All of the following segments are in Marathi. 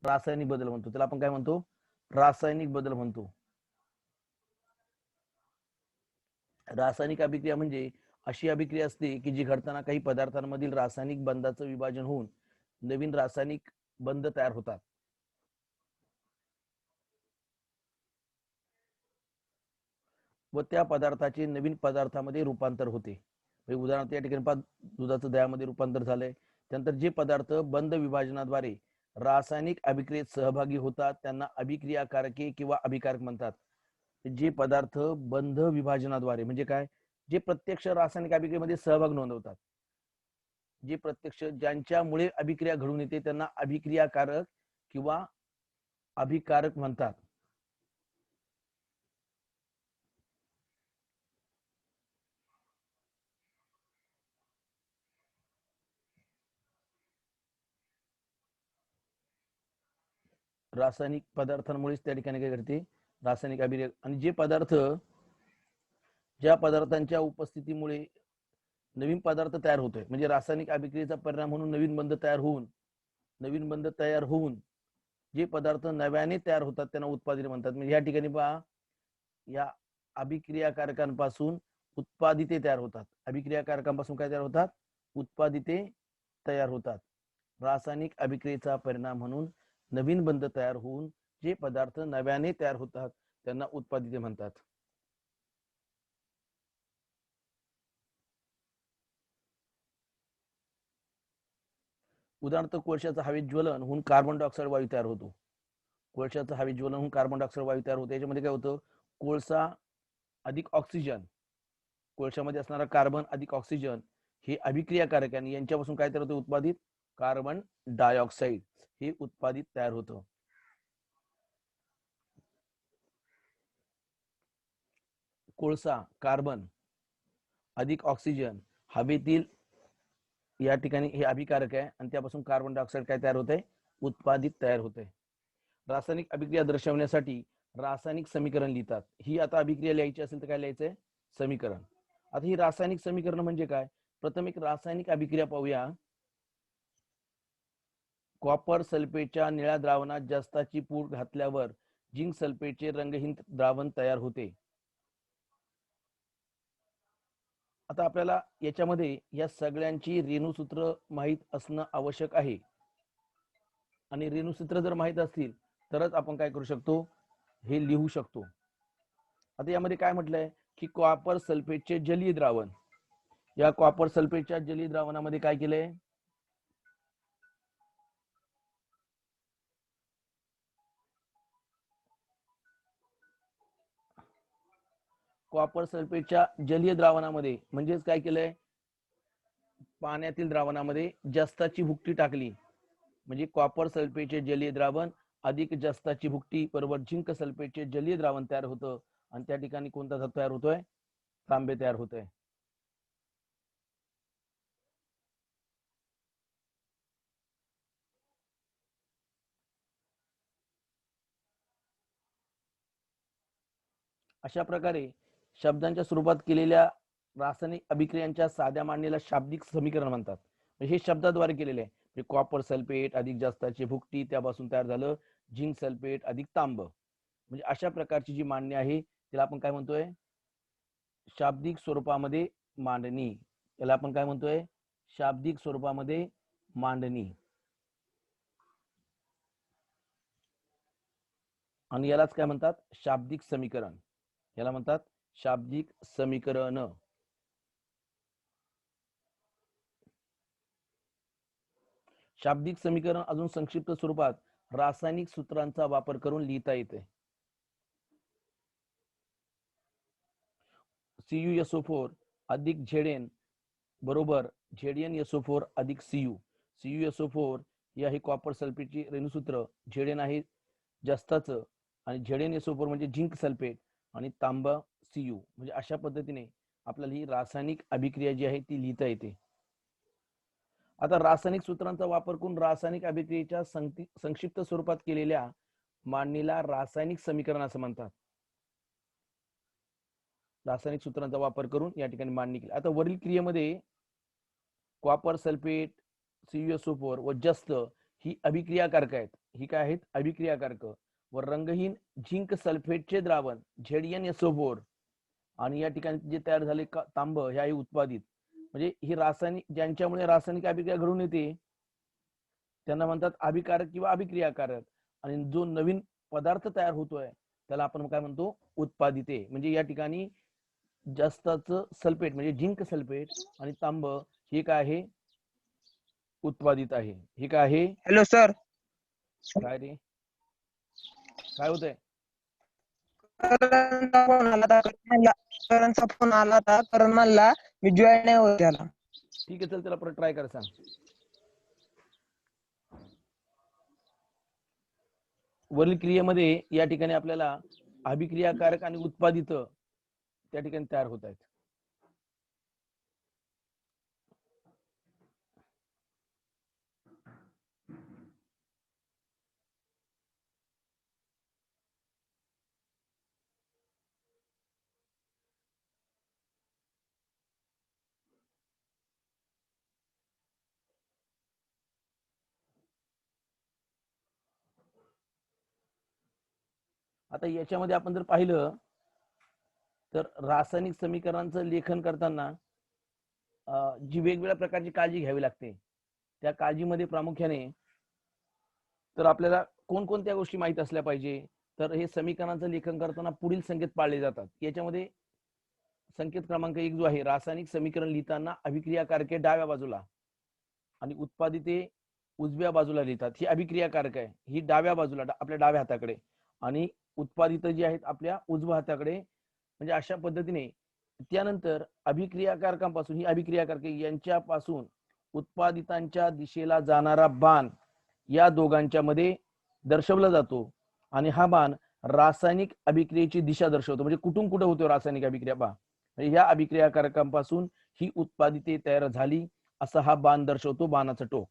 रासायनिक बदल म्हणतो, त्याला आपण काय म्हणतो, रासायनिक बदल म्हणतो. रासायनिक अभिक्रिया म्हणजे अशी अभिक्रिया असते की जी घडताना काही पदार्थांमधील रासायनिक बंधाचं विभाजन होऊन नवीन रासायनिक बंध तयार होतात. व त्या पदार्थाचे नवीन पदार्थामध्ये रूपांतर होते. म्हणजे उदाहरणार्थ या ठिकाणी दुधाचं दह्यामध्ये रूपांतर झालंय. त्यानंतर जे पदार्थ बंध विभाजनाद्वारे रासायनिक अभिक्रियेत सहभागी होतात त्यांना अभिक्रियाकारके किंवा अभिकारक म्हणतात. जे पदार्थ बंध विभाजनाद्वारे म्हणजे काय, जे प्रत्यक्ष रासायनिक अभिक्रियेमध्ये सहभाग नोंदवतात, जे प्रत्यक्ष ज्यांच्यामुळे अभिक्रिया घडून येते त्यांना अभिक्रियाकारक किंवा अभिकारक म्हणतात. रासायनिक पदार्थांमुळेच त्या ठिकाणी काय घडते, रासायनिक अभिक्रिया. आणि जे पदार्थ, ज्या पदार्थांच्या उपस्थितीमुळे नवीन पदार्थ तयार होतोय, म्हणजे रासायनिक अभिक्रियेचा परिणाम म्हणून नवीन बंध तयार होऊन जे पदार्थ नव्याने तयार होतात त्यांना उत्पादित म्हणतात. म्हणजे या ठिकाणी पहा, या अभिक्रियाकारकांपासून उत्पादिते तयार होतात. अभिक्रियाकारकांपासून काय तयार होतात, उत्पादिते तयार होतात. रासायनिक अभिक्रियेचा परिणाम म्हणून नवीन बंध तयार होऊन जे पदार्थ नव्याने तयार होतात त्यांना उत्पादिते म्हणतात. उदाहरणार्थ कोळशाचा हवेत ज्वलन होऊन कार्बन डायऑक्साईड वायू तयार होतो. कोळशाचा हवेत ज्वलन होऊन कार्बन डायऑक्साईड वायू तयार होतो. याच्यामध्ये काय होतं, कोळसा अधिक ऑक्सिजन, कोळशामध्ये असणारा कार्बन अधिक ऑक्सिजन हे अभिक्रियाकारक आणि यांच्यापासून काय तयार होतं, उत्पादित कार्बन डायऑक्साईड हे उत्पादित तयार होतं. कोळसा, कार्बन अधिक ऑक्सिजन हवेतील या ठिकाणी हे अभिकारक आहे आणि त्यापासून कार्बन डायऑक्साईड काय तयार होते, उत्पादित तयार होते. रासायनिक अभिक्रिया दर्शवण्यासाठी रासायनिक समीकरण लिहितात. ही आता अभिक्रिया लिहायची असेल तर काय लिहायचंय, समीकरण. आता ही रासायनिक समीकरण म्हणजे काय, प्रथम एक रासायनिक अभिक्रिया पाहूया. कॉपर सल्फेटच्या निळ्या द्रावणात जास्ताची पूड घातल्यावर झिंक सल्फेटचे रंगहीन द्रावण तयार होते. आता आपल्याला याच्यामध्ये या सगळ्यांची रेणुसूत्र माहित असणं आवश्यक आहे आणि रेणुसूत्र जर माहित असतील तरच आपण काय करू शकतो, हे लिहू शकतो. आता यामध्ये काय म्हटलंय की कॉपर सल्फेटचे जलीय द्रावण, या कॉपर सल्फेटच्या जलीय द्रावणामध्ये काय केलंय, कॉपर सल्फेटच्या जलीय द्रावणामध्ये म्हणजेच काय केलंय, पाण्यातील द्रावणामध्ये जास्ताची भुकटी टाकली. म्हणजे कॉपर सल्फेटचे जलीय द्रावण अधिक जास्ताची भुकटी बरोबर झिंक सल्फेटचे जलीय द्रावण तयार होतं आणि त्या ठिकाणी कोणता धातू तयार होतोय, तांबे तयार होतोय. अशा प्रकारे शब्दांच्या स्वरूपात केलेल्या रासायनिक अभिक्रियांच्या साध्या मांडणीला शाब्दिक समीकरण म्हणतात. हे शब्दाद्वारे केलेले आहे. कॉपर सल्फेट अधिक जास्ताची भुकटी त्यापासून तयार झालं झिंक सल्फेट अधिक तांब. म्हणजे अशा प्रकारची जी मांडणी आहे त्याला आपण काय म्हणतोय, शाब्दिक स्वरूपामध्ये मांडणी. याला आपण काय म्हणतोय, शाब्दिक स्वरूपामध्ये मांडणी. आणि यालाच काय म्हणतात, शाब्दिक समीकरण. याला म्हणतात शाब्दिक समीकरण. शाब्दिक समीकरण अजून संक्षिप्त स्वरूपात रासायनिक सूत्रांचा वापर करून लिहिता येते. CuSO4 अधिक Zn बरोबर ZnSO4 अधिक Cu. CuSO4 ही आहे कॉपर सल्फेटची रेणुसूत्र, Zn आहे जास्ताचं आणि ZnSO4 म्हणजे झिंक सल्फेट आणि तांबा Cu. म्हणजे अशा पद्धतीने आपल्याला ही रासायनिक अभिक्रिया जी आहे ती लिहिता येते. आता रासायनिक सूत्रांचा वापर करून रासायनिक अभिक्रियेच्या संक्षिप्त स्वरूपात केलेल्या मांडणीला रासायनिक समीकरण असं म्हणतात. रासायनिक सूत्रांचा वापर करून या ठिकाणी मांडणी केली. आता वरील क्रियेमध्ये कॉपर सल्फेट CuSO4 व जस्त ही अभिक्रियाकारक आहेत. ही काय आहेत? अभिक्रियाकारक. व रंगहीन झिंक सल्फेटचे द्रावण ZnSO4 आणि या ठिकाणी जे तयार झाले तांब हे आहे उत्पादित. म्हणजे ही रासायनिक, ज्यांच्यामुळे रासायनिक अभिक्रिया घडून येते त्यांना म्हणतात अभिकारक किंवा अभिक्रियाकारक. आणि जो नवीन पदार्थ तयार होतोय त्याला आपण काय म्हणतो? उत्पादिते. म्हणजे या ठिकाणी जास्ताचं सल्फेट म्हणजे झिंक सल्फेट आणि तांब हे काय आहे? उत्पादित आहे. हे काय आहे? हॅलो सर, काय रे, काय होतंय? करणचा फोन आला होता. करण म्हणला मी जॉईन नाही होत त्याला. ठीक आहे, चल त्याला परत ट्राय कर, सांग. वरील क्रियेमध्ये या ठिकाणी आपल्याला अभिक्रियाकारक आणि उत्पादित त्या ठिकाणी तयार होत आहेत. आता याच्यामध्ये आपण जर पाहिलं तर रासायनिक समीकरणांचं लेखन करताना जी वेगवेगळ्या प्रकारची काळजी घ्यावी लागते, त्या काळजीमध्ये प्रामुख्याने तर आपल्याला कोणकोणत्या गोष्टी माहित असल्या पाहिजे. तर हे समीकरणांचं लेखन करताना पुढील संकेत पाळले जातात. याच्यामध्ये संकेत क्रमांक 1 जो आहे, रासायनिक समीकरण लिहिताना अभिक्रियाकारके डाव्या बाजूला आणि उत्पादिते उजव्या बाजूला लिहितात. ही अभिक्रियाकारक आहे, ही डाव्या बाजूला आपल्या डाव्या हाताकडे, आणि उत्पादित जी आहेत आपल्या उजव्या हाताकडे. म्हणजे अशा पद्धतीने त्यानंतर अभिक्रियाकारकांपासून, ही अभिक्रियाकारके यांच्यापासून उत्पादितांच्या दिशेला जाणारा बाण या दोघांच्या मध्ये दर्शवला जातो. आणि हा बाण रासायनिक अभिक्रियेची दिशा दर्शवतो. म्हणजे कुठून कुठे होतो रासायनिक अभिक्रिया पहा. म्हणजे ह्या अभिक्रियाकारकांपासून ही उत्पादिते तयार झाली असा हा बाण दर्शवतो, बाणाचं टोक.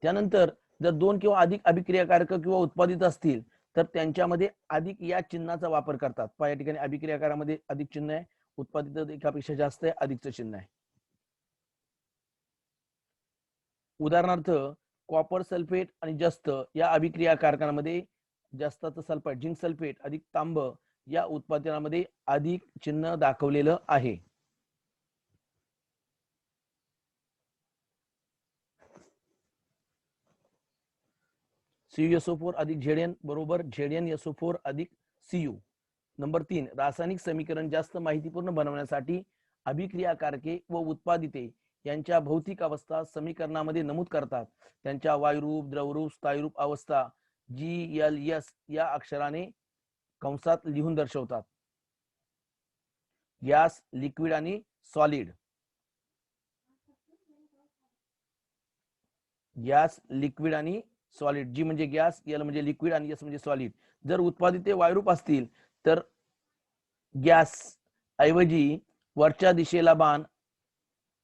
त्यानंतर जर दोन किंवा अधिक अभिक्रियाकारक किंवा उत्पादित असतील तर त्यांच्यामध्ये अधिक या चिन्हाचा वापर करतात. पहा या ठिकाणी अभिक्रियाकारामध्ये अधिक चिन्ह आहे, उत्पादित एकापेक्षा जास्त आहे, अधिकचं चिन्ह आहे. उदाहरणार्थ कॉपर सल्फेट आणि जस्त या अभिक्रियाकारकांमध्ये जास्ताचं सल्फेट झिंक सल्फेट अधिक तांब या उत्पादनामध्ये अधिक चिन्ह दाखवलेलं आहे. CuSO4 अधिक Zn बरोबर ZnSO4 अधिक Cu. नंबर 3, रासायनिक समीकरण जास्त माहितीपूर्ण बनवण्यासाठी अभिक्रियाकारके व उत्पादिते यांच्या भौतिक अवस्था समीकरणामध्ये नमूद करतात. त्यांच्या वायुरूप, द्रवरूप, स्थायीरूप अवस्था GLS या अक्षराने कंसात लिहून दर्शवतात. गॅस, लिक्विड आणि सॉलिड. गॅस, लिक्विड आणि सॉलिड. जी म्हणजे गॅस, एल म्हणजे लिक्विड आणि एस म्हणजे सॉलिड. जर उत्पादिते वायुरूप असतील तर गॅस ऐवजी वरच्या दिशेला बाण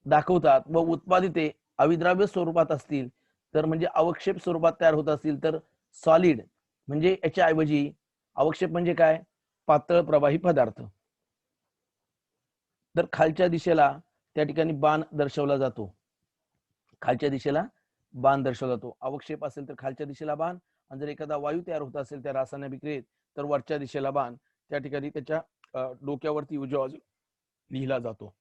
दाखवतात, व उत्पादिते अविद्राव्य स्वरूपात असतील तर म्हणजे अवक्षेप स्वरूपात तयार होत असतील तर सॉलिड म्हणजे याच्या ऐवजी अवक्षेप म्हणजे काय? पातळ प्रवाही पदार्थ. तर खालच्या दिशेला त्या ठिकाणी बाण दर्शवला जातो. खालच्या दिशेला बाण दर्शवला जातो. अवक्षेप असेल तर खालच्या दिशेला बाण, आणि जर एखादा वायू तयार होत असेल त्या रासायनिक अभिक्रियेत तर वरच्या दिशेला बाण त्या ठिकाणी त्याच्या डोक्यावरती उजव्या बाजूला लिहिला जातो.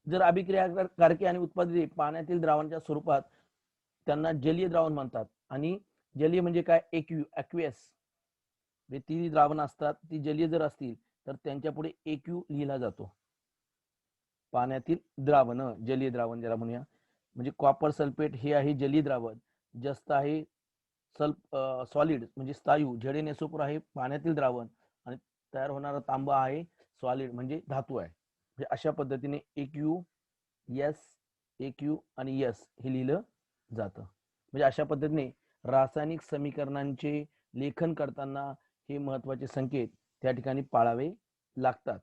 जर अभिक्रियाकारके आणि उत्पादिते पाण्यातील द्रावणाच्या स्वरूपात त्यांना जलीय द्रावण म्हणतात. आणि जलीय म्हणजे काय? ॲक्वियस. ती द्रावण असतात ती जलीय जर असतील तर त्यांच्या पुढे AQ लिहिला जातो. पाण्यातील द्रावण, जलीय द्रावण ज्याला म्हणूया. म्हणजे कॉपर सल्फेट हे आहे जलीय द्रावण, जस्त आहे सॉलिड म्हणजे स्थायू, ZnSO4 आहे पाण्यातील द्रावण, आणि तयार होणारा तांबा आहे सॉलिड म्हणजे धातू आहे. म्हणजे अशा पद्धतीने AQ, S, AQ आणि S हे लिहिलं जातं. म्हणजे अशा पद्धतीने रासायनिक समीकरणांचे लेखन करताना हे महत्वाचे संकेत त्या ठिकाणी पाळावे लागतात.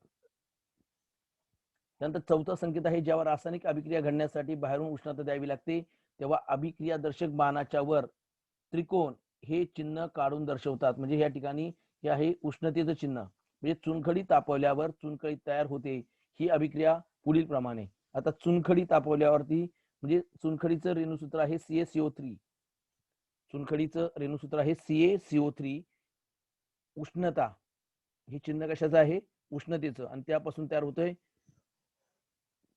त्यानंतर चौथा संकेत आहे, जेव्हा रासायनिक अभिक्रिया घडण्यासाठी बाहेरून उष्णता द्यावी लागते तेव्हा अभिक्रिया दर्शक बाणाच्या वर त्रिकोण हे चिन्ह काढून दर्शवतात. म्हणजे या ठिकाणी हे आहे उष्णतेचं चिन्ह. म्हणजे चुनखडी तापवल्यावर चुनखडी तयार होते. ही अभिक्रिया पुढील प्रमाणे. आता चुनखडी तापवल्यावरती म्हणजे चुनखडीचं रेणुसूत्र आहे CaCO3. चुनखडीचं रेणुसूत्र आहे CaCO3. उष्णता हे चिन्ह कशाचं आहे? उष्णतेचं. आणि त्यापासून तयार होतोय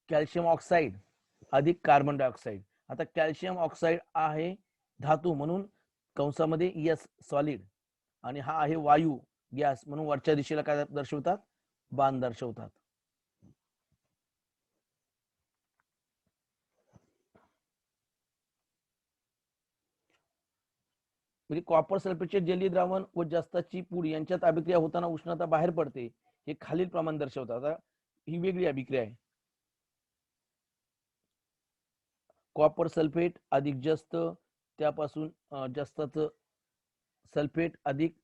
कॅल्शियम ऑक्साईड अधिक कार्बन डायऑक्साईड. आता कॅल्शियम ऑक्साईड आहे धातू म्हणून कंसामध्ये यस सॉलिड, आणि हा आहे वायू गॅस म्हणून वरच्या दिशेला काय दर्शवतात? बाण दर्शवतात. म्हणजे कॉपर सल्फेटचे जलीय द्रावण व जस्ताची पूड यांच्यात अभिक्रिया होताना उष्णता बाहेर पडते, हे खालील प्रमाण दर्शवतात. आता ही वेगळी अभिक्रिया आहे. कॉपर सल्फेट अधिक जस्त, त्यापासून जस्ताचं सल्फेट अधिक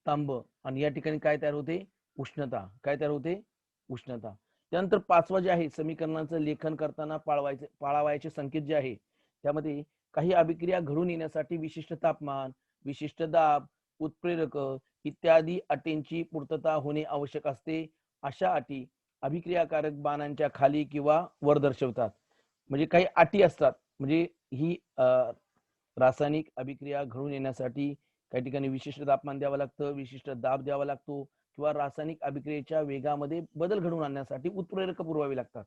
तांब, आणि या ठिकाणी काय तयार होते? उष्णता. काय तयार होते? उष्णता. त्यानंतर पाचवा जे आहे, समीकरणाचं लेखन करताना पाळावयाचे संकेत जे आहे, त्यामध्ये काही अभिक्रिया घडून येण्यासाठी विशिष्ट तापमान, विशिष्ट दाब, उत्प्रेरक इत्यादी अटींची पूर्तता होणे आवश्यक असते. अशा अटी अभिक्रियाकारक बाणांच्या खाली किंवा वर दर्शवतात. म्हणजे काही अटी असतात. म्हणजे ही रासायनिक अभिक्रिया घडून येण्यासाठी काही ठिकाणी विशिष्ट तापमान द्यावं लागतं, विशिष्ट दाब द्यावा लागतो, किंवा रासायनिक अभिक्रियेच्या वेगामध्ये बदल घडवून आणण्यासाठी उत्प्रेरक पुरवावी लागतात.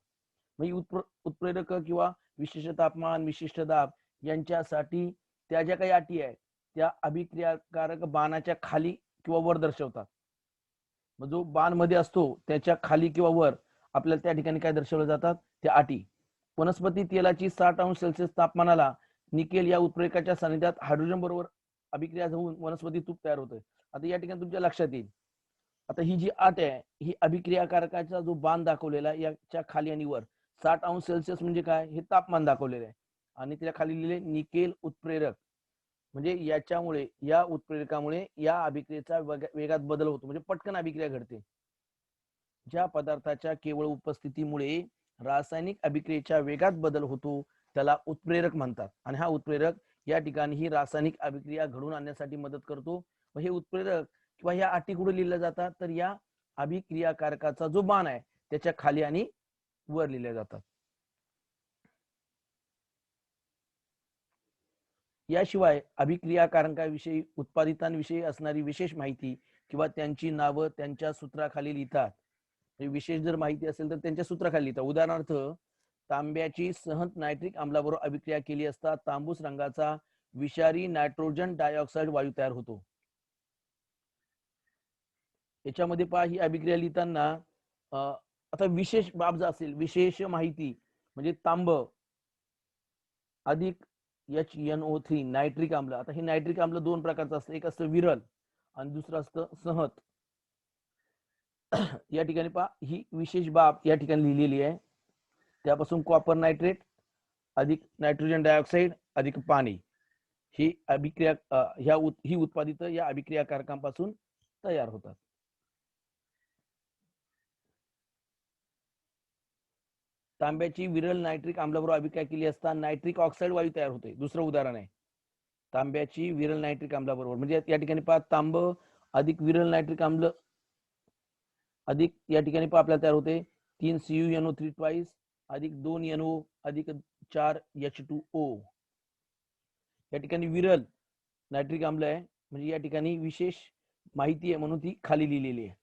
म्हणजे उत्प्रेरक किंवा विशिष्ट तापमान, विशिष्ट दाब यांच्यासाठी त्या ज्या काही अटी आहेत त्या अभिक्रियाकारक बाणाच्या खाली किंवा वर दर्शवतात. मग जो बाण मध्ये असतो त्याच्या खाली किंवा वर आपल्याला त्या ठिकाणी काय दर्शवलं जातात? त्या अटी. वनस्पती तेलाची 60°C तापमानाला निकेल या उत्प्रेरकाच्या सानिध्यात हायड्रोजन बरोबर अभिक्रिया होऊन वनस्पती तूप तयार होतोय. आता या ठिकाणी तुमच्या लक्षात येईल, आता ही जी अट आहे ही अभिक्रियाकारकाचा जो बाण दाखवलेला याच्या खाली आणि वर 60°C म्हणजे काय? हे तापमान दाखवलेलं आहे. आणि त्याच्या खाली लिहिले निकेल उत्प्रेरक. म्हणजे याच्यामुळे, या उत्प्रेरकामुळे या अभिक्रियेचा वेगात बदल होतो, म्हणजे पटकन अभिक्रिया घडते. ज्या पदार्थाच्या केवळ उपस्थितीमुळे रासायनिक अभिक्रियेच्या वेगात बदल होतो त्याला उत्प्रेरक म्हणतात. आणि हा उत्प्रेरक या ठिकाणी ही रासायनिक अभिक्रिया घडून आणण्यासाठी मदत करतो. व हे उत्प्रेरक किंवा ह्या अटी कुठे लिहिल्या जातात? तर या अभिक्रियाकारकाचा जो बाण आहे त्याच्या खाली आणि वर लिहिल्या जातात. याशिवाय अभिक्रियाकारकाविषयी, उत्पादितांविषयी असणारी विशेष माहिती किंवा त्यांची नावं त्यांच्या सूत्राखाली लिहितात. विशेष जर माहिती असेल तर त्यांच्या सूत्राखाली लिहितात. उदाहरणार्थ, तांब्याची सहंत नायट्रिक आम्लाबरोबर अभिक्रिया केली असता तांबूस रंगाचा विषारी नायट्रोजन डायऑक्साईड वायू तयार होतो. याच्यामध्ये पहा, ही अभिक्रिया लिहिताना आता विशेष बाब जर असेल, विशेष माहिती म्हणजे तांब अधिक HNO3 नायट्रिक आम्ल. आता हे नायट्रिक आम्ल दोन प्रकारचं असतं, एक असतं विरल आणि दुसरं असतं सहत. या ठिकाणी पहा, ही विशेष बाब या ठिकाणी लिहिलेली आहे. त्यापासून कॉपर नायट्रेट अधिक नायट्रोजन डायऑक्साईड अधिक पाणी ही अभिक्रिया ही उत्पादित या अभिक्रियाकारकांपासून तयार होतात. तांब्याची विरल नायट्रिक आम्लाबरोबर अभिक्रिया केली असता नायट्रिक ऑक्साईड वायू तयार होते. दुसरं उदाहरण आहे, तांब्याची विरल नायट्रिक आम्लाबरोबर, म्हणजे या ठिकाणी पहा, तांब अधिक विरल नायट्रिक आम्ल अधिक या ठिकाणी पहा आपल्याला तयार होते 3 CuNO3 ट्वाइस अधिक 2 NO अधिक 4 H2O. या ठिकाणी विरल नायट्रिक आम्ल आहे, म्हणजे या ठिकाणी विशेष माहिती आहे म्हणून ती खाली लिहिलेली आहे.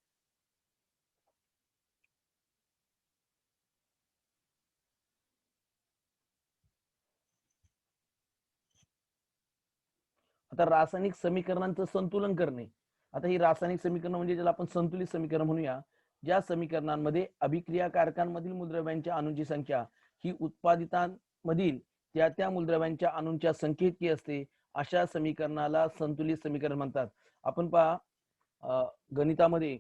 आता रासायनिक समीकरणांचं संतुलन करणे. आता ही रासायनिक समीकरण म्हणजे ज्याला आपण संतुलित समीकरण म्हणूया, ज्या समीकरणांमध्ये अभिक्रियाकारकांमधील मूलद्रव्यांच्या अणूंची संख्या ही उत्पादितांमधील त्या मूलद्रव्यांच्या अणूंच्या संख्येइतकी असते, अशा समीकरणाला संतुलित समीकरण म्हणतात. आपण पहा, गणितामध्ये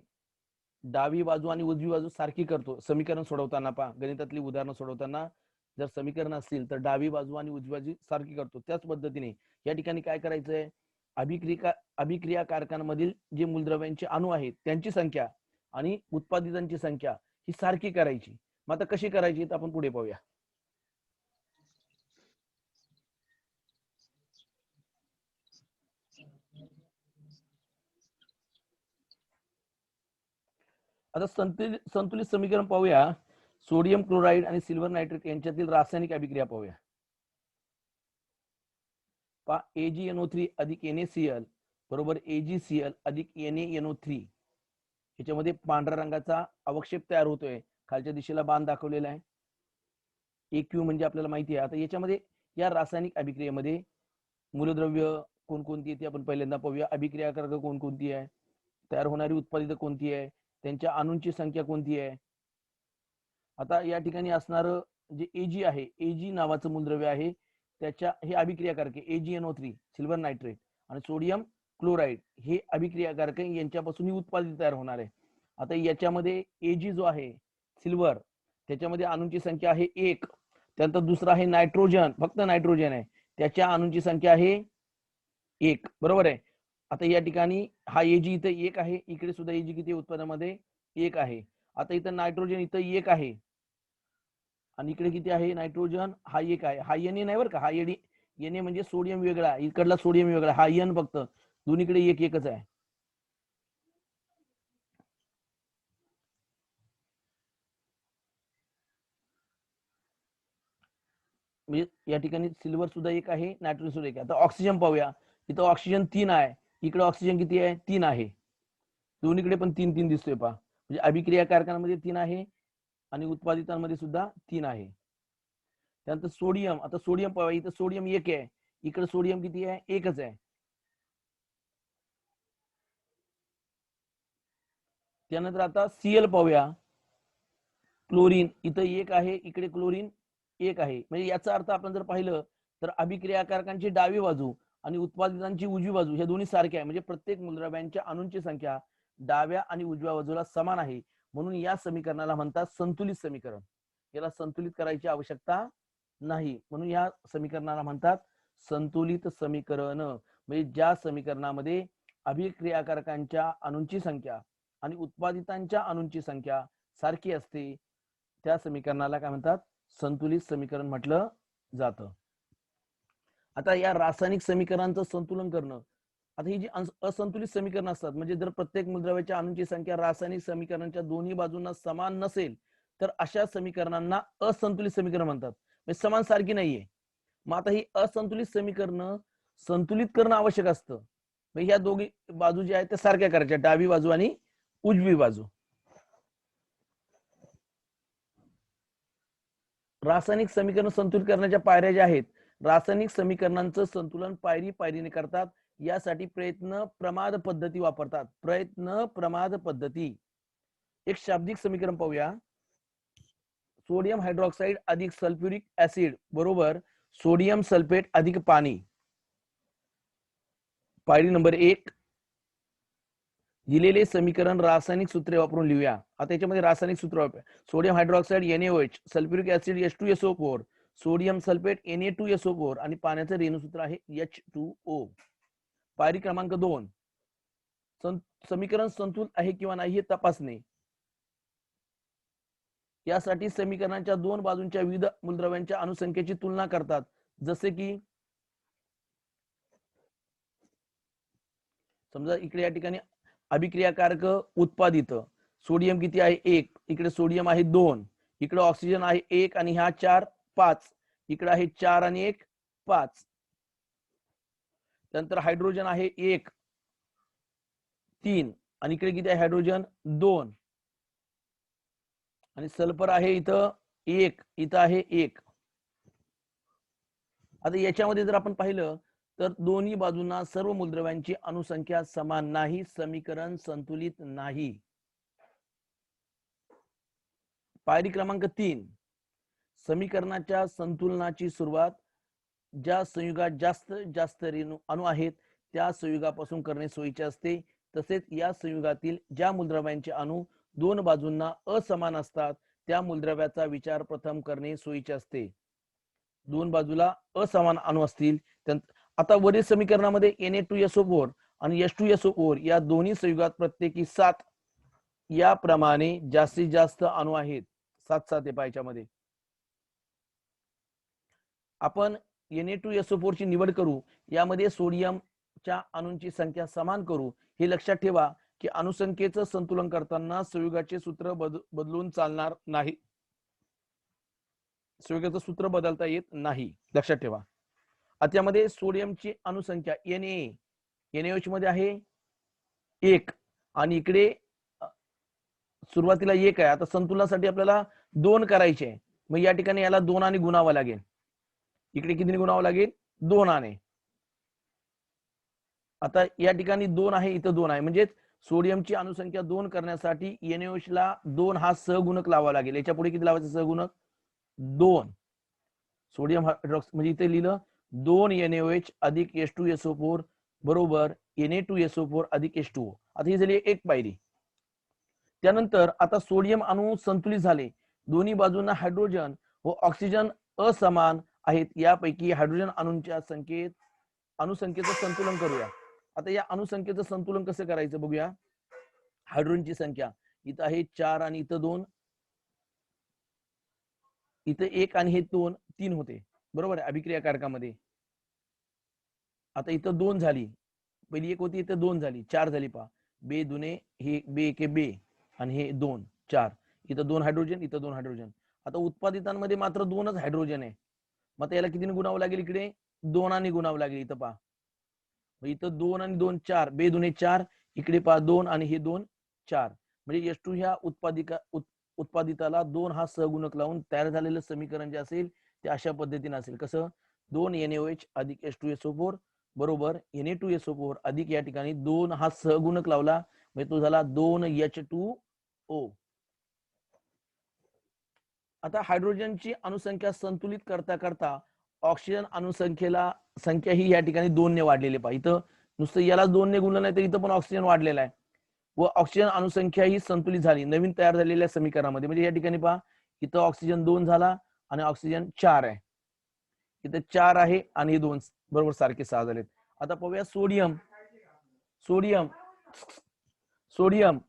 डावी बाजू आणि उजवी बाजू सारखी करतो समीकरण सोडवताना. पहा, गणितातली उदाहरणं सोडवताना जर समीकरण असतील तर डावी बाजू आणि उजवी बाजू सारखी करतो. त्याच पद्धतीने या ठिकाणी काय करायचंय, अभिक्रियाकारकांमधील जे मूलद्रव्यांचे अणू आहेत त्यांची संख्या आणि उत्पादितांची संख्या ही सारखी करायची. मग आता कशी करायची तर आपण पुढे पाहूया. आता संतुलित समीकरण पाहूया. सोडियम क्लोराईड आणि सिल्वर नायट्रेट यांच्यातील रासायनिक अभिक्रिया पाहूया. AgNO3 अधिक NaCl बरोबर AgCl अधिक NaNO3. याच्यामध्ये पांढऱ्या रंगाचा अवक्षेप तयार होतोय. खालच्या दिशेला बाण दाखवलेला आहे. AQ म्हणजे आपल्याला माहिती आहे. आता याच्यामध्ये या रासायनिक अभिक्रियेमध्ये मूलद्रव्य कोणकोणती आहे ते आपण पहिल्यांदा पाहूया. अभिक्रियाकारक कोणकोणती आहे, तयार होणारी उत्पादित कोणती आहे, त्यांच्या अणूंची संख्या कोणती आहे. आता या ठिकाणी असणार जे Ag आहे, Ag नावाचं मूलद्रव्य आहे, त्याच्या हे अभिक्रियाकारक AgNO3 सिल्वर नायट्रेट आणि सोडियम क्लोराईड हे अभिक्रियाकारक यांच्यापासून ही उत्पादित तयार होणार आहे. आता याच्यामध्ये Ag जो आहे सिल्वर, त्याच्यामध्ये अणूंची संख्या आहे 1. त्यानंतर दुसरा आहे नायट्रोजन, फक्त नायट्रोजन आहे, त्याच्या अणूंची संख्या आहे 1. बरोबर आहे. आता या ठिकाणी हा Ag इथं 1 आहे, इकडे सुद्धा Ag किती उत्पादनामध्ये 1 आहे. आता इथं नायट्रोजन इथं 1 आहे आणि इकडे किती आहे नायट्रोजन, हा 1 आहे. हा Na नाही बरं का, हा Na म्हणजे सोडियम वेगळा, इकडला सोडियम वेगळा, हा N फक्त, दोन्हीकडे 1-1च आहे. म्हणजे या ठिकाणी सिल्वर सुद्धा 1 आहे, नायट्रोजन सुद्धा 1 आहे. आता ऑक्सिजन पाहूया. इथं ऑक्सिजन 3 आहे, इकडे ऑक्सिजन किती आहे 3 आहे, दोन्हीकडे पण 3-3 दिसतोय पहा. म्हणजे अभिक्रियाकारकांमध्ये 3 आहे आणि उत्पादितांमध्ये सुद्धा 3 आहे. त्यानंतर सोडियम, आता सोडियम पाहूया. इथं सोडियम 1 आहे, इकडे सोडियम किती आहे 1च आहे. त्यानंतर आता Cl पाहूया. क्लोरीन इथं 1 आहे, इकडे क्लोरीन 1 आहे. म्हणजे याचा अर्थ आपण जर पाहिलं तर अभिक्रियाकारकांची डावी बाजू आणि उत्पादितांची उजवी बाजू हे दोन्ही सारखे आहे. म्हणजे प्रत्येक मूलद्रव्यांच्या अणूंची संख्या डाव्या आणि उजव्या बाजूला समान आहे. म्हणून या समीकरणाला म्हणतात संतुलित समीकरण. याला संतुलित करायची आवश्यकता नाही, म्हणून या समीकरणाला म्हणतात संतुलित समीकरण. म्हणजे ज्या समीकरणामध्ये अभिक्रियाकारकांच्या अणूंची संख्या आणि उत्पादितांच्या अणूंची संख्या सारखी असते त्या समीकरणाला काय म्हणतात, संतुलित समीकरण म्हटलं जातं. आता या रासायनिक समीकरणांचं संतुलन करणं, आता ही जी असंतुलित समीकरण असतात, म्हणजे जर प्रत्येक मूलद्रव्याच्या अणूंची संख्या रासायनिक समीकरणाच्या दोन्ही बाजूंना समान नसेल तर अशा समीकरणांना असंतुलित समीकरण म्हणतात. म्हणजे समान सारखी नाहीये. मग आता ही असंतुलित समीकरण संतुलित करणं आवश्यक असतं. म्हणजे ह्या दोघी बाजू ज्या आहेत त्या सारख्या करायच्या, डावी बाजू आणि उजवी बाजू. रासायनिक समीकरण संतुलित करण्याच्या पायऱ्या ज्या आहेत, रासायनिक समीकरणांचं संतुलन पायरी पायरीने करतात. यासाठी प्रयत्न प्रमाद पद्धती वापरतात. प्रयत्न प्रमाद पद्धती. एक शाब्दिक समीकरण पाहूया. सोडियम हायड्रॉक्साईड अधिक सल्फ्युरिक ऍसिड बरोबर सोडियम सल्फेट अधिक पाणी. पायरी नंबर 1. दिलेले समीकरण रासायनिक सूत्रे वापरून लिहूया. आता याच्यामध्ये रासायनिक सूत्र वापरूया. Sodium hydroxide NaOH, sulphuric acid H2SO4, sodium sulphate Na2SO4 आणि पाण्याचं रेणूसूत्र आहे H2O. पायरी क्रमांक 2. समीकरण संतुलित आहे किंवा नाही हे तपासणे. यासाठी समीकरणाच्या दोन बाजूंच्या विविध मूलद्रव्यांच्या अणुसंख्येची तुलना करतात. जसे की समजा इकडे या ठिकाणी अभिक्रियाकारक उत्पादित सोडियम किती आहे 1, इकडे सोडियम आहे 2, इकडे ऑक्सिजन आहे 1 आणि हा 4 5, इकडे आहे 4 आणि 1 5. त्यानंतर हायड्रोजन आहे 1 3 आणि इकडे किती आहे हायड्रोजन 2 आणि सल्फर आहे इथं 1, इथं आहे 1. आता याच्यामध्ये जर आपण पाहिलं तर दोन्ही बाजूंना सर्व मूलद्रव्यांची अणुसंख्या समान नाही, समीकरण संतुलित नाही. पायरी क्रमांक 3. समीकरणाच्या संतुलनाची सुरुवात ज्या संयुगात जास्त रेणू अणू आहेत त्या संयुगापासून करणे सोयीचे असते. तसेच या संयुगातील ज्या मूलद्रव्यांचे अणू दोन बाजूंना असमान असतात त्या मूलद्रव्याचा विचार प्रथम करणे सोयीचे असते. दोन बाजूला असमान अणू असतील. आता वरील समीकरणामध्ये Na2SO4 आणि H2SO4 या दोन्ही संयुगात प्रत्येकी 7 याप्रमाणे जास्तीत जास्त अणू आहेत. 7 आहे पहा याच्यामध्ये. आपण Na2SO4 ची निवड करू, यामध्ये सोडियमच्या अणूंची संख्या समान करू. हे लक्षात ठेवा की अणुसंख्येचं संतुलन करताना संयुगाचे सूत्र बदलून चालणार नाही. संयुगाचं सूत्र बदलता येत नाही, लक्षात ठेवा. आता यामध्ये सोडियमची अणुसंख्या NaOH मध्ये आहे 1 आणि इकडे सुरुवातीला 1 आहे. आता संतुलनासाठी आपल्याला 2 करायचे, मग या ठिकाणी याला 2 आणि गुणावं लागेल. इकडे किती गुणावं लागेल? 2 आणे. आता या ठिकाणी 2 आहे, इथं 2 आहे, म्हणजे सोडियमची अणुसंख्या 2 करण्यासाठी NaOH ला 2 हा सहगुणक लावावा लागेल. याच्या पुढे किती लावायचं सहगुणक? 2. सोडियम हायड्रॉक्स म्हणजे इथे लिहिलं 2 NaOH अधिक H2SO4 बरोबर Na2SO4 अधिक H2O. आता ही झाली एक पायरी. त्यानंतर आता सोडियम अणू संतुलित झाले, दोन्ही बाजूंना हायड्रोजन व ऑक्सिजन असमान आहेत. यापैकी हायड्रोजन अणूंच्या अणुसंख्येचं संतुलन करूया. आता या अणुसंख्येचं संतुलन कसं करायचं बघूया. हायड्रोजनची संख्या इथं आहे 4 आणि इथं 2, इथं 1 आणि हे 2, 3 होते बरोबर आहे अभिक्रियाकारकामध्ये. आता इथं 2 झाली, पहिली 1 होती, इथं 2 झाली, 4 झाली पहा. बे दुने हे बे एके बे आणि हे 2 4, इथं 2 हायड्रोजन, इथं 2 हायड्रोजन. आता उत्पादितांमध्ये मात्र 2च हायड्रोजन आहे. मग याला कितीने गुणावं लागेल? इकडे 2 आणि गुणावं लागेल. इथं पहा, इथं 2 आणि 2 4, बे दुने 4, इकडे पहा 2 आणि हे 2 4, म्हणजे H2 ह्या उत्पादिताला 2 हा सहगुणक लावून तयार झालेलं समीकरण जे असेल ते अशा पद्धतीने असेल. कसं? 2 NaOH अधिक H2SO4 बरोबर Na2SO4 अधिक या ठिकाणी 2 हा सहगुणक लावला म्हणजे तो झाला 2H2O. आता हायड्रोजनची अणुसंख्या संतुलित करता करता ऑक्सिजन अणुसंख्येला संख्या ही या ठिकाणी 2 ने वाढलेली पहा. इथं नुसतं याला 2 ने गुणलं नाही तर इथं पण ऑक्सिजन वाढलेला आहे व ऑक्सिजन अणुसंख्या ही संतुलित झाली नवीन तयार झालेल्या समीकरणामध्ये. म्हणजे या ठिकाणी पहा, इथं ऑक्सिजन 2 झाला आणि ऑक्सिजन 4 आहे, इथं 4 आहे आणि हे 2 बरोबर सारखे 6 झालेत. आता पाहूया सोडियम. सोडियम सोडियम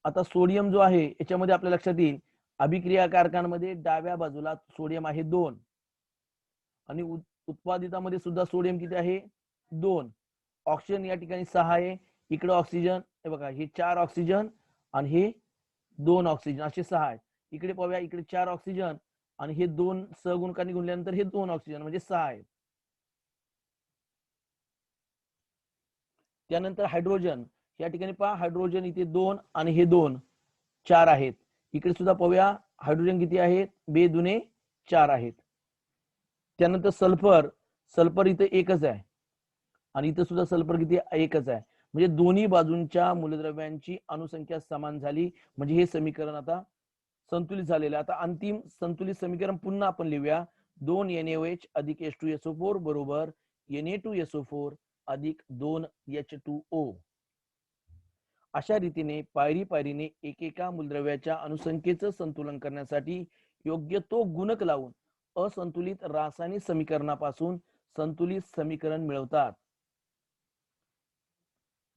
आता सोडियम जो आहे याच्यामध्ये आपल्या लक्षात येईल अभिक्रियाकारकांमध्ये डाव्या बाजूला सोडियम आहे 2 आणि उत्पादितामध्ये सुद्धा सोडियम किती आहे? 2. ऑक्सिजन या ठिकाणी 6 आहे, इकडे ऑक्सिजन हे बघा, हे 4 ऑक्सिजन आणि हे 2 ऑक्सिजन असे 6 आहेत. इकडे पाहूया, इकडे 4 ऑक्सिजन आणि हे 2 सहगुणकांनी गुणल्यानंतर हे 2 ऑक्सिजन म्हणजे 6 आहेत. त्यानंतर हायड्रोजन या ठिकाणी पहा, हायड्रोजन इथे 2 आणि हे 2 4 आहेत. इकडे सुद्धा पाहूया हायड्रोजन किती आहेत? बे दुने 4 आहेत. त्यानंतर सल्फर, सल्फर इथे एकच आहे आणि इथं सुद्धा सल्फर किती? एकच आहे. म्हणजे दोन्ही बाजूंच्या मूलद्रव्यांची अणुसंख्या समान झाली, म्हणजे हे समीकरण आता संतुलित झालेलं आहे. आता अंतिम संतुलित समीकरण पुन्हा आपण लिहूया. 2 NaOH अधिक H2SO4 बरोबर Na2SO4 अधिक 2 H2O. अशा रीतीने पायरी पायरीने एकेका मूलद्रव्याच्या अणुसंख्येचं संतुलन करण्यासाठी योग्य तो गुणक लावून असंतुलित रासायनिक समीकरणापासून संतुलित समीकरण मिळवतात.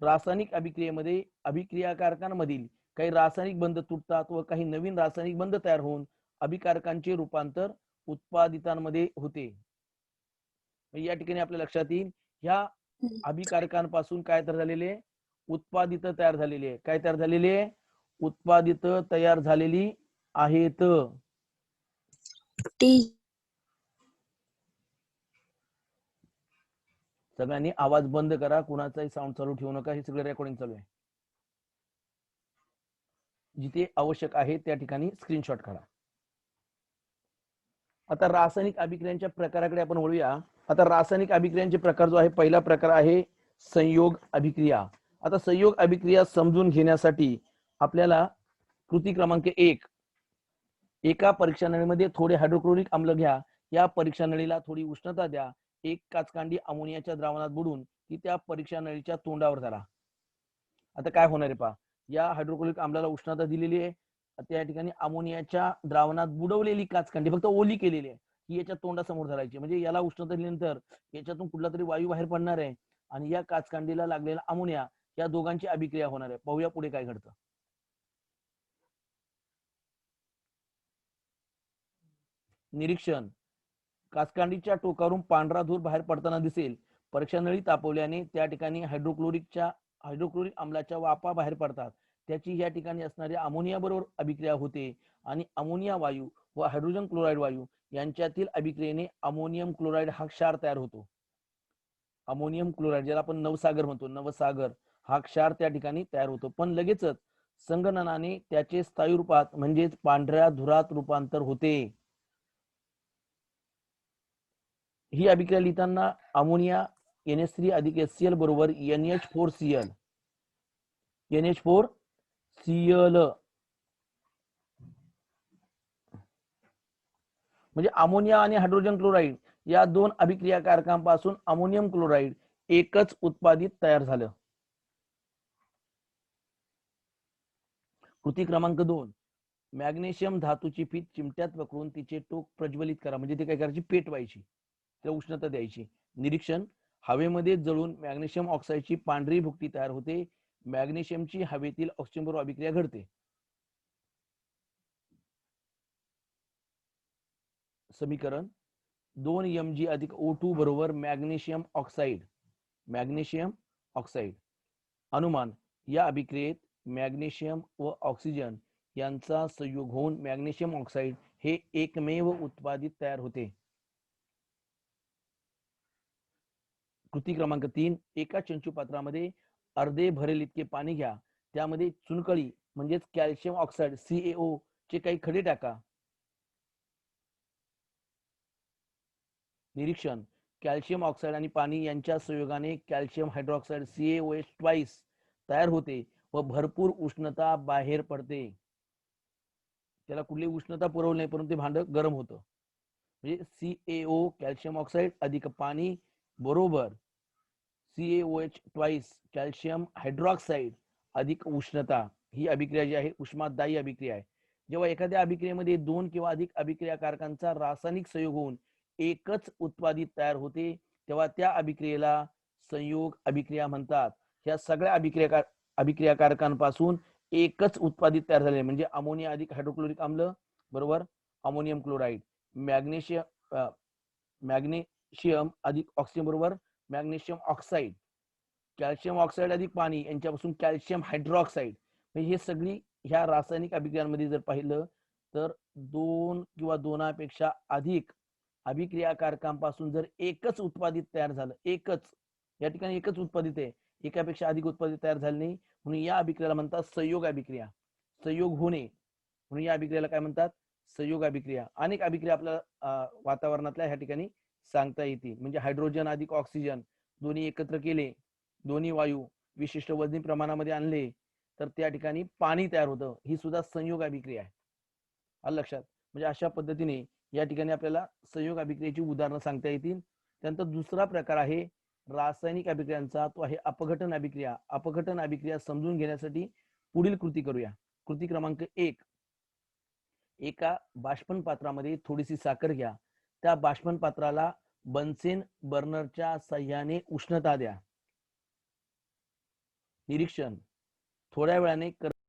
रासायनिक अभिक्रियेमध्ये अभिक्रियाकारकांमधील काही रासायनिक बंध तुटतात व काही नवीन रासायनिक बंध तयार होऊन अभिकारकांचे रूपांतर उत्पादितांमध्ये होते. या ठिकाणी आपल्या लक्षात येईल ह्या अभिकारकांपासून काय तयार झालेले? उत्पादित तयार झालेली आहे. काय तयार झालेली आहे? उत्पादित तयार झालेली आहेत. सगळ्यांनी आवाज बंद करा, कुणाचाही साऊंड चालू ठेवू नका, हे सगळं रेकॉर्डिंग चालू आहे. जिथे आवश्यक आहे त्या ठिकाणी स्क्रीनशॉट काढा. आता रासायनिक अभिक्रियांच्या प्रकाराकडे आपण वळूया. आता रासायनिक अभिक्रियांचे प्रकार जो आहे, पहिला प्रकार आहे संयोग अभिक्रिया. आता संयोग अभिक्रिया समजून घेण्यासाठी आपल्याला कृती क्रमांक 1, एका परीक्षा नळीमध्ये थोडे हायड्रोक्लोरिक आम्ल घ्या, या परीक्षा नळीला थोडी उष्णता द्या, एक काचकांडी अमोनियाच्या द्रावणात बुडून ती त्या परीक्षा नळीच्या तोंडावर धरा. आता काय होणार आहे पहा, या हायड्रोक्लोरिक आम्लाला उष्णता दिलेली आहे, त्या ठिकाणी अमोनियाच्या द्रावणात बुडवलेली काचकांडी फक्त ओली केलेली आहे, ही याच्या तोंडासमोर धरायची. म्हणजे याला उष्णता दिल्यानंतर याच्यातून कुठला तरी वायू बाहेर पडणार आहे आणि या काचकांडीला लागलेला अमोनिया, या दोघांची अभिक्रिया होणार आहे. पाहूया पुढे काय घडतं. निरीक्षण, काचकांडीच्या टोकावरून पांढरा धूर बाहेर पडताना दिसेल. परीक्षा नळी तापवल्याने त्या ठिकाणी हायड्रोक्लोरिक अम्लाच्या वाफा बाहेर पडतात. त्याची या ठिकाणी असणाऱ्या अमोनिया बरोबर अभिक्रिया होते आणि अमोनिया वायू व हायड्रोजन क्लोराईड वायू यांच्यातील अभिक्रियेने अमोनियम क्लोराईड हा क्षार तयार होतो. अमोनियम क्लोराईड ज्याला आपण नवसागर म्हणतो, नवसागर हा क्षार त्या ठिकाणी तयार होतो. पण लगेचच संगणनाने त्याचे स्थायू रूपात म्हणजेच पांढऱ्या धुरात रूपांतर होते. ही अभिक्रिया लिहिताना अमोनिया NH3 अधिक HCl बरोबर NH4Cl म्हणजे अमोनिया आणि हायड्रोजन क्लोराईड या दोन अभिक्रियाकारकांपासून अमोनियम क्लोराईड एकच उत्पादित तयार झालं. कृती क्रमांक 2, मॅग्नेशियम धातूची फीत चिमट्यात पकडून तिचे टोक प्रज्वलित करा. म्हणजे ते काय करायची, पेटवायची, त्याला उष्णता द्यायची. निरीक्षण, हवेमध्ये जळून मॅग्नेशियम ऑक्साईडची पांढरी भुकटी तयार होते. मॅग्नेशियमची हवेतील ऑक्सिजन बरोबर अभिक्रिया घडते. समीकरण 2Mg अधिक O2 बरोबर मॅग्नेशियम ऑक्साईड. अनुमान, या अभिक्रियेत मॅग्नेशियम व ऑक्सिजन यांचा संयोग होऊन मॅग्नेशियम ऑक्साईड हे एकमेव उत्पादित तयार होते. कृती क्रमांक 3, एका चंचू पात्रामध्ये अर्धे भरेल इतके पाणी घ्या. त्यामध्ये चुनकळी म्हणजेच कॅल्शियम ऑक्साईड CaO चे काही खडे टाका. निरीक्षण, कॅल्शियम ऑक्साईड आणि पाणी यांच्या संयोगाने कॅल्शियम हायड्रॉक्साईड CaOH तयार होते व भरपूर उष्णता बाहेर पडते. त्याला कुठली उष्णता पुरवली नाही, परंतु ते भांड गरम होतं. म्हणजे CaO कॅल्शियम ऑक्साईड अधिक पाणी बरोबर CaOH कॅल्शियम हायड्रॉक्साईड अधिक उष्णता. ही अभिक्रिया जी आहे उष्मादायी अभिक्रिया आहे. जेव्हा एखाद्या अभिक्रियेमध्ये दोन किंवा अधिक अभिक्रियाकारकांचा रासायनिक संयोग होऊन एकच उत्पादित तयार होते तेव्हा त्या अभिक्रियेला संयोग अभिक्रिया म्हणतात. ह्या सगळ्या अभिक्रियाकारकांपासून एकच उत्पादित तयार झाले म्हणजे अमोनिया अधिक हायड्रोक्लोरिक आम्ल बरोबर अमोनियम क्लोराईड. मॅग्नेशियम अधिक ऑक्सिजन बरोबर मॅग्नेशियम ऑक्साईड. कॅल्शियम ऑक्साईड अधिक पाणी यांच्यापासून कॅल्शियम हायड्रॉक्साईड. हे सगळी ह्या रासायनिक अभिक्रियांमध्ये जर पाहिलं तर दोन किंवा दोनापेक्षा अधिक अभिक्रियाकारकांपासून जर एकच उत्पादित तयार झालं, एकच, या ठिकाणी एकच उत्पादित आहे, एकापेक्षा अधिक उत्पादित तयार झाले नाही, म्हणून या अभिक्रियाला म्हणतात संयोग अभिक्रिया. संयोग होणे म्हणून या अभिक्रियाला काय म्हणतात, संयोग अभिक्रिया. अनेक अभिक्रिया आपल्या वातावरणातल्या ह्या ठिकाणी सांगता येतील. म्हणजे हायड्रोजन अधिक ऑक्सिजन दोन्ही एकत्र केले, दोन्ही वायू विशिष्ट वजनी प्रमाणामध्ये आणले तर त्या ठिकाणी पाणी तयार होतं. ही सुद्धा संयोग अभिक्रिया आहे. आलं लक्षात. म्हणजे अशा पद्धतीने या ठिकाणी आपल्याला संयोग अभिक्रियेची उदाहरणं सांगता येतील. त्यानंतर दुसरा प्रकार आहे रासायनिक अभिक्रियांचा, तो आहे अपघटन अभिक्रिया. अपघटन अभिक्रिया समजून घेण्यासाठी पुढील कृती करूया. कृती क्रमांक 1, एका बाष्पन पात्रामध्ये थोडीशी साखर घ्या. त्या बाष्पन पात्राला बन्सेन बर्नरच्या साह्याने उष्णता द्या. निरीक्षण, थोड्या वेळाने